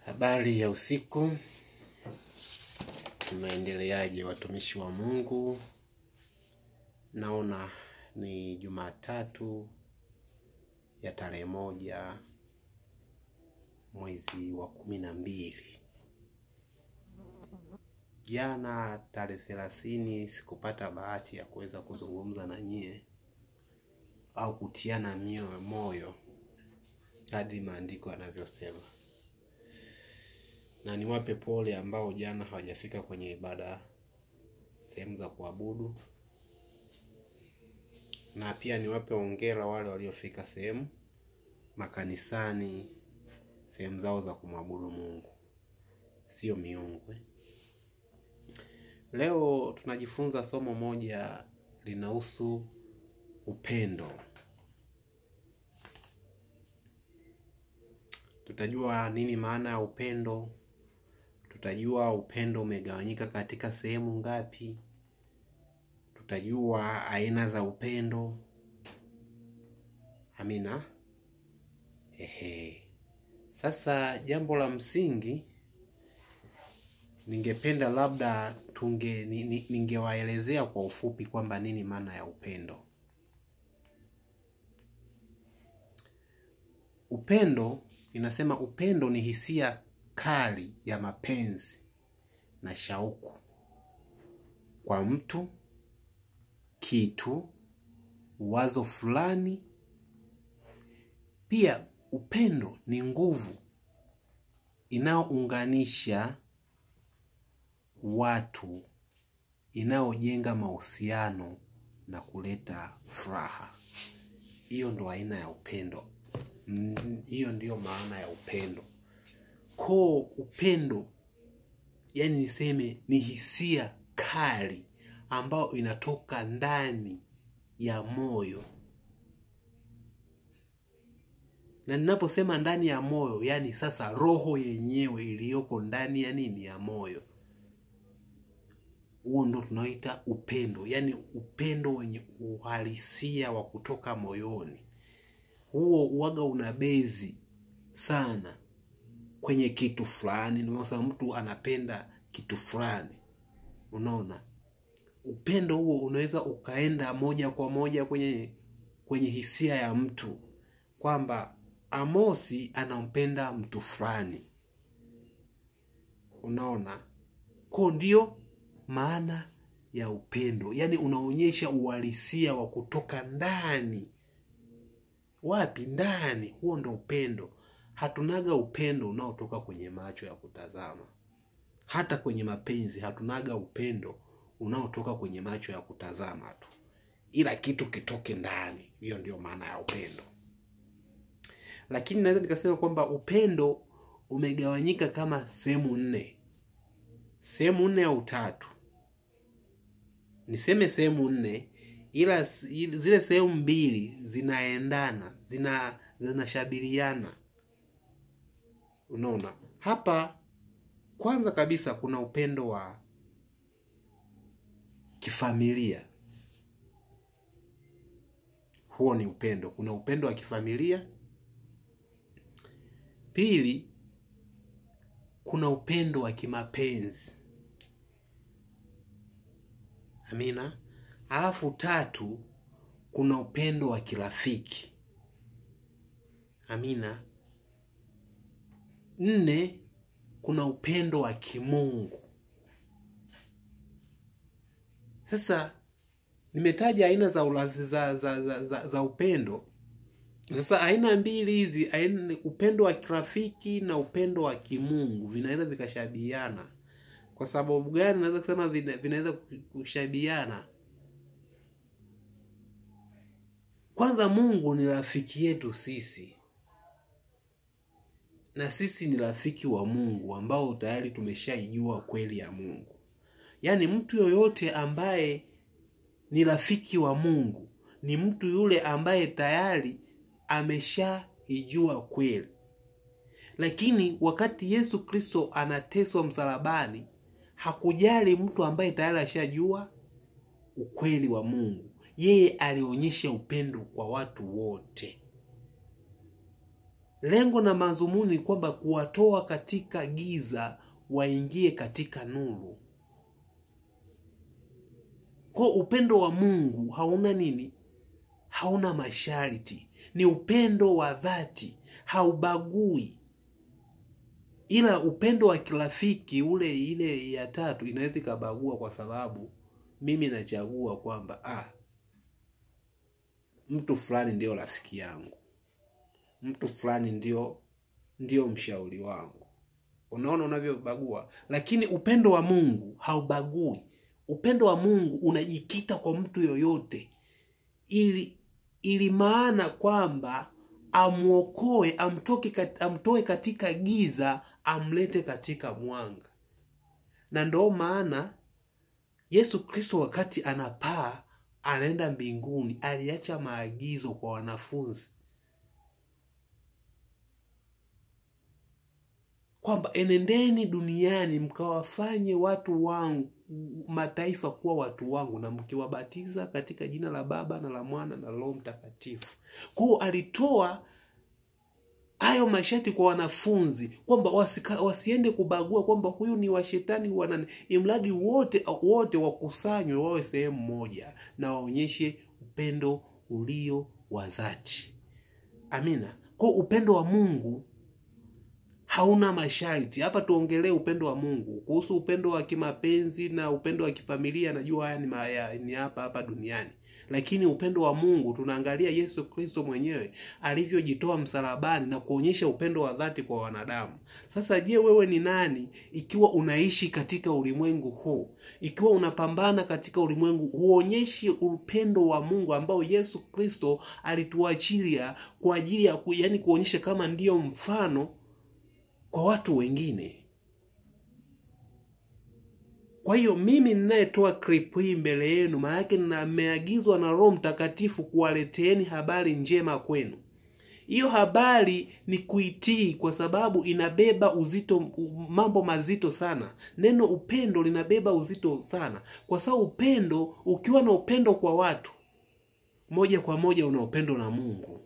Habari ya usiku. Tunaendeleaje watumishi wa Mungu? Naona ni Jumatatu ya tarehe 1 mwezi wa 12. Jana tarehe 30 sikupata bahati ya kuweza kuzungumza na nyie au kutiana moyo kadri maandiko yanavyosema. Na niwape pole ambao jana hawajafika kwenye ibada sehemu za kuabudu. Na pia niwape hongera wale waliofika sehemu makanisani, sehemu zao za kumwabudu Mungu, sio miungu. Leo tunajifunza somo moja linahusu upendo. Tutajua nini maana ya upendo. Tutajua upendo umegawanyika katika sehemu ngapi. Tutajua aina za upendo. Amina. Sasa jambo la msingi ningependa labda ningewaelezea kwa ufupi kwamba nini maana ya upendo. Upendo, inasema upendo ni hisia kali ya mapenzi na shauku kwa mtu, kitu, wazo fulani. Pia upendo ni nguvu inayounganisha watu, inayojenga mahusiano na kuleta furaha. Hiyo ndo aina ya upendo. Hiyo ndio maana ya upendo. Kwa upendo, yani niseme ni hisia kali ambayo inatoka ndani ya moyo. Na ninaposema ndani ya moyo, yani sasa roho yenyewe iliyoko ndani ya nini, ya moyo. Huo ndo tunaoita upendo, yani upendo wenye uhalisia wa kutoka moyoni. Huo uwaga unabezi sana kwenye kitu fulani. Ni mtu anapenda kitu fulani. Unaona? Upendo huo unaweza ukaenda moja kwa moja kwenye hisia ya mtu, kwamba Amosi anampenda mtu fulani. Unaona? Kwa ndio maana ya upendo. Yani unaonyesha uhalisia wa kutoka ndani. Wapi? Ndani. Huo ndo upendo. Hatunaga upendo unaotoka kwenye macho ya kutazama. Hata kwenye mapenzi hatunaga upendo unaotoka kwenye macho ya kutazama tu, ila kitu kitoke ndani. Hiyo ndio maana ya upendo. Lakini naweza nikasema kwamba upendo umegawanyika kama sehemu 4. Sehemu 4 au 3. Niseme sehemu 4, ila zile sehemu 2 zinaendana, zinashabihiana. Unaona? Hapa kwanza kabisa kuna upendo wa kifamilia. Huo ni upendo. Kuna upendo wa kifamilia. Pili, kuna upendo wa kimapenzi. Amina. Alafu 3, kuna upendo wa kirafiki. Amina. 4, kuna upendo wa kimungu. Sasa nimetaja aina za upendo. Sasa aina 2 hizi, upendo wa kirafiki na upendo wa kimungu, vinaweza vikashabihiana. Kwa sababu gani naweza kusema vinaweza kushabihiana? Kwanza, Mungu ni rafiki yetu sisi, na sisi ni rafiki wa Mungu ambao tayari tumeshaijua kweli ya Mungu. Yani mtu yoyote ambaye ni rafiki wa Mungu ni mtu yule ambaye tayari ameshaijua kweli. Lakini wakati Yesu Kristo anateswa msalabani, hakujali mtu ambaye tayari ashajua ukweli wa Mungu. Yeye alionyesha upendo kwa watu wote. Lengo na madhumuni ni kwamba kuwatoa katika giza waingie katika nuru. Kwa upendo wa Mungu hauna nini? Hauna masharti. Ni upendo wa dhati, haubagui. Ila upendo wa kirafiki ile ya tatu inaweza kubagua, kwa sababu mimi nachagua kwamba mtu fulani ndio rafiki yangu, mtu fulani ndio mshauri wangu. Unaona unavyobagua? Lakini upendo wa Mungu haubagui. Upendo wa Mungu unajikita kwa mtu yoyote, ili maana kwamba amuokoe, amtoe katika giza, amlete katika mwanga. Na ndio maana Yesu Kristo wakati anapaa anaenda mbinguni, aliacha maagizo kwa wanafunzi kwamba enendeni duniani mkawafanye watu wangu, mataifa kuwa watu wangu, na mkiwabatiza katika jina la Baba na la Mwana na Roho Mtakatifu. Kwa alitoa hayo masharti kwa wanafunzi kwamba wasiende kubagua kwamba huyu ni wa shetani wanani, imradi wote wakusanywe wawe sehemu moja na waonyeshe upendo ulio wa dhati. Amina. Kwa upendo wa Mungu hauna masharti. Hapa tuongelee upendo wa Mungu. Kuhusu upendo wa kimapenzi na upendo wa kifamilia, najua haya ni hapa duniani. Lakini upendo wa Mungu tunaangalia Yesu Kristo mwenyewe alivyojitoa msalabani na kuonyesha upendo wa dhati kwa wanadamu. Sasa je, wewe ni nani ikiwa unaishi katika ulimwengu huu? Ikiwa unapambana katika ulimwengu, uonyeshe upendo wa Mungu ambao Yesu Kristo alituachilia kwa ajili ya kuonyesha kama ndiyo mfano kwa watu wengine. Kwa hiyo mimi ninayetoa clip hii mbele yenu, maana yake nimeagizwa na Roho Mtakatifu kuwaleteeni habari njema kwenu. Hiyo habari ni kuitii, kwa sababu inabeba uzito, mambo mazito sana. Neno upendo linabeba uzito sana, kwa sababu upendo, ukiwa na upendo kwa watu, moja kwa moja una upendo na Mungu.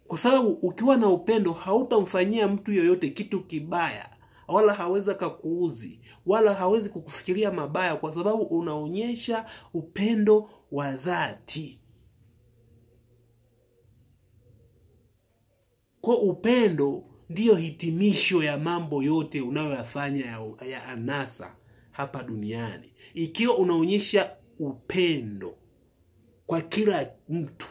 Kwa sababu ukiwa na upendo hautamfanyia mtu yoyote kitu kibaya, wala hawezi kukuuzi, wala hawezi kukufikiria mabaya, kwa sababu unaonyesha upendo wa dhati. Kwa upendo ndiyo hitimisho ya mambo yote unayoyafanya ya anasa hapa duniani. Ikiwa unaonyesha upendo kwa kila mtu,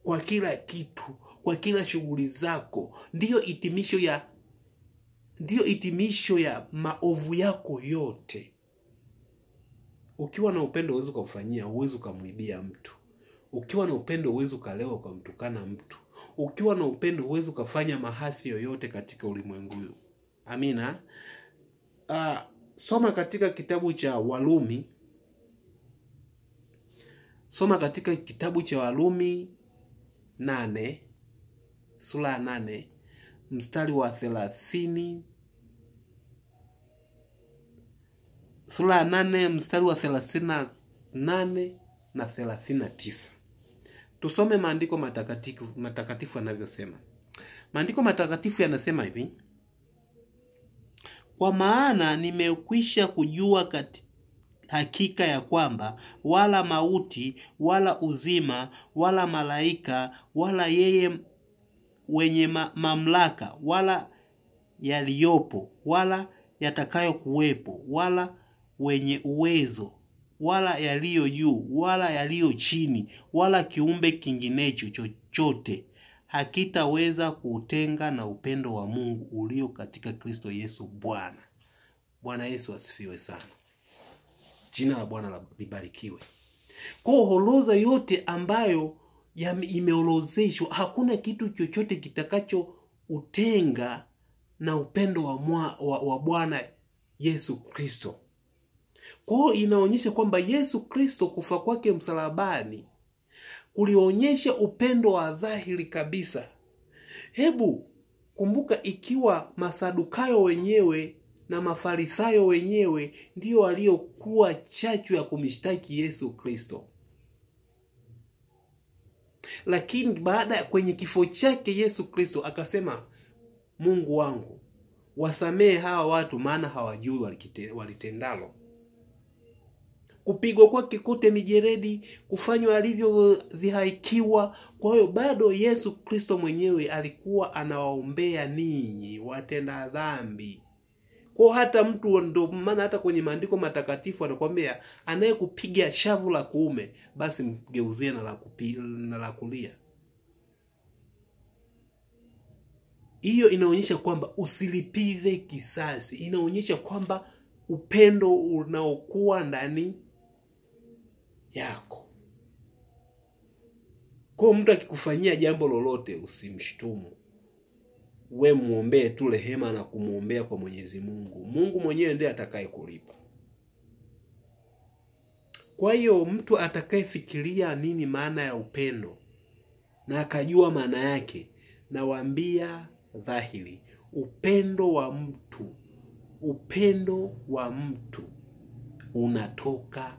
kwa kila kitu, kwa kila shughuli zako, ndiyo hitimisho ya maovu yako yote. Ukiwa na upendo huwezi kufanyia, huwezi kumwibia mtu. Ukiwa na upendo huwezi kalewa kumtukana mtu. Ukiwa na upendo huwezi kufanya mahasi yoyote katika ulimwengu huu. Amina. Soma katika kitabu cha Warumi. Soma katika kitabu cha Warumi 8, sura 8, mstari wa 30. Sura 8 mstari wa 38 na 39. Tusome maandiko matakatifu yanavyosema. Maandiko matakatifu yanasema hivi: kwa maana nimekwisha kujua hakika ya kwamba wala mauti, wala uzima, wala malaika, wala yeye wenye mamlaka, wala yaliyopo, wala yatakayo kuwepo, wala wenye uwezo, wala yaliyo juu, wala yaliyo chini, wala kiumbe kinginecho chochote hakitaweza kutenga na upendo wa Mungu ulio katika Kristo Yesu Bwana. Bwana Yesu asifiwe sana. Jina la Bwana libarikiwe. Kwa orodha yote ambayo imeorozeshwa, hakuna kitu chochote kitakacho utenga na upendo wa Bwana Yesu Kristo. Kwa hiyo inaonyesha kwamba Yesu Kristo kufa kwake msalabani kulionyesha upendo wa dhahiri kabisa. Hebu kumbuka, ikiwa Masadukayo wenyewe na Mafarisayo wenyewe ndio waliokuwa chachu ya kumshtaki Yesu Kristo, Lakini kwenye kifo chake Yesu Kristo akasema, Mungu wangu, wasamehe hawa watu maana hawajui walitendalo. Kupigwa kwake kote mijeredi, kufanywa alivyodhihaikiwa. Kwa hiyo bado Yesu Kristo mwenyewe alikuwa anawaombea ninyi watenda dhambi. Kwa hata mtu, ndo maana hata kwenye maandiko matakatifu anakuambia, anayekupiga shavu la kuume basi mgeuzie na la kulia. Hiyo inaonyesha kwamba usilipize kisasi. Inaonyesha kwamba upendo unaokuwa ndani yako. Kwa mtu akikufanyia jambo lolote usimshtumu. We muombee tu rehema na kumuombea kwa Mwenyezi Mungu. Mungu mwenyewe ndiye atakaye kulipa. Kwa hiyo mtu atakayefikiria nini maana ya upendo na akajua maana yake, nawaambia dhahiri, upendo wa mtu unatoka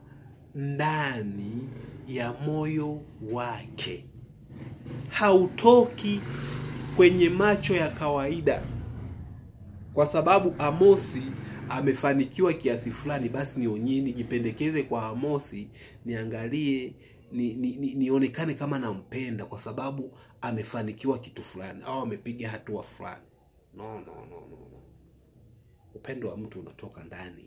ndani ya moyo wake. Hautoki kwenye macho ya kawaida. Kwa sababu Amosi amefanikiwa kiasi fulani, basi nijipendekeze kwa Amosi, niangalie nionekane kama nampenda kwa sababu amefanikiwa kitu fulani au amepiga hatua fulani. No. Upendo wa mtu unatoka ndani.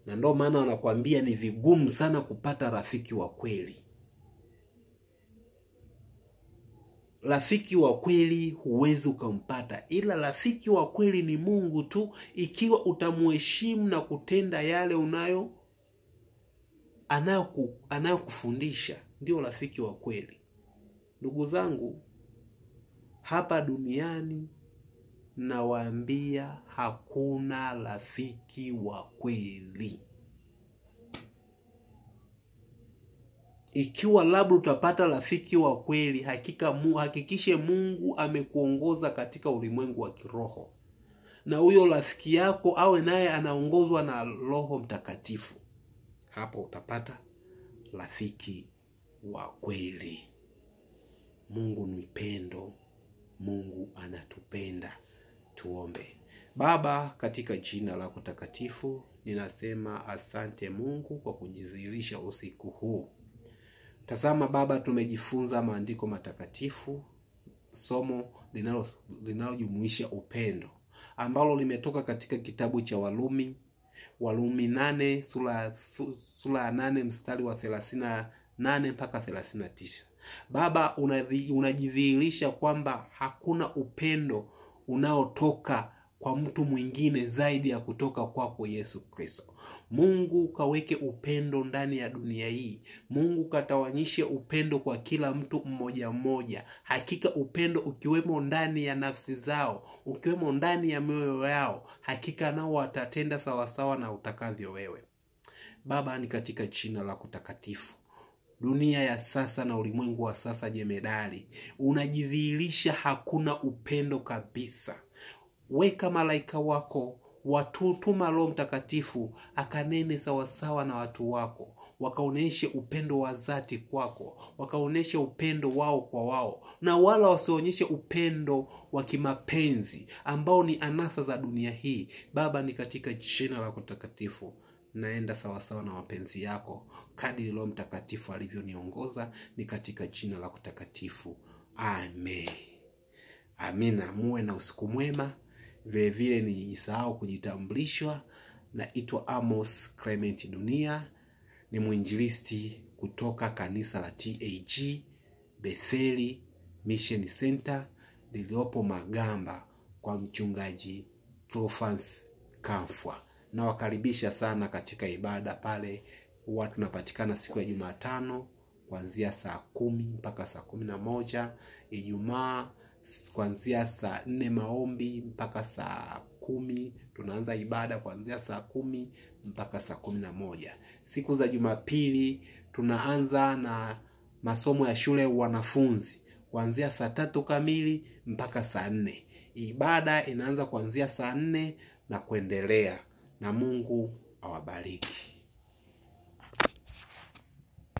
Na ndio maana wanakuambia ni vigumu sana kupata rafiki wa kweli. Rafiki wa kweli huwezi ukampata, ila rafiki wa kweli ni Mungu tu, ikiwa utamuheshimu na kutenda yale anayokufundisha, ndio rafiki wa kweli. Ndugu zangu, hapa duniani nawaambia hakuna rafiki wa kweli. Ikiwa labda utapata rafiki wa kweli, hakikishe Mungu amekuongoza katika ulimwengu wa kiroho. Na huyo rafiki yako awe naye anaongozwa na Roho Mtakatifu. Hapo utapata rafiki wa kweli. Mungu ni upendo. Mungu anatupenda. Tuombe. Baba, katika jina lako takatifu, ninasema asante Mungu kwa kujidhihirisha usiku huu. Tazama Baba, tumejifunza maandiko matakatifu, somo linalojumuisha upendo, ambalo limetoka katika kitabu cha Walumi 8, sura ya 8 mstari wa 38 mpaka 39. Baba, unajidhihirisha kwamba hakuna upendo unaotoka kwa mtu mwingine zaidi ya kutoka kwako Yesu Kristo. Mungu kaweke upendo ndani ya dunia hii. Mungu katawanyishe upendo kwa kila mtu mmoja mmoja. Hakika upendo ukiwemo ndani ya nafsi zao, ukiwemo ndani ya mioyo yao, hakika nao watatenda sawasawa na utakavyo wewe. Baba, ni katika jina lako takatifu, dunia ya sasa na ulimwengu wa sasa jemedali, unajidhihirisha hakuna upendo kabisa. Weka malaika wako, watutuma Roho Mtakatifu akanene sawasawa na watu wako, wakaoneshe upendo wa dhati kwako, wakaoneshe upendo wao kwa wao, na wala wasionyeshe upendo wa kimapenzi ambao ni anasa za dunia hii. Baba, ni katika jina lako takatifu naenda sawasawa na mapenzi yako, kadri Roho Mtakatifu alivyoniongoza, ni katika jina lako takatifu. Amen. Amina. Muwe na usiku mwema. Vile vile nilisahau kujitambulishwa, naitwa Amos Clement Dunia, ni mwinjilisti kutoka kanisa la TAG Betheli Mission Center liliopo Magamba kwa mchungaji Cleophas Kamfwa. Na wakaribisha sana katika ibada pale. Huwa tunapatikana siku ya Jumatano kuanzia saa 10 mpaka saa 11, Ijumaa kuanzia saa 4 maombi mpaka saa 10. Tunaanza ibada kuanzia saa 10 mpaka saa 11. Siku za Jumapili tunaanza na masomo ya shule ya wanafunzi kuanzia saa 3 kamili mpaka saa 4. Ibada inaanza kuanzia saa 4 na kuendelea. Na Mungu awabariki.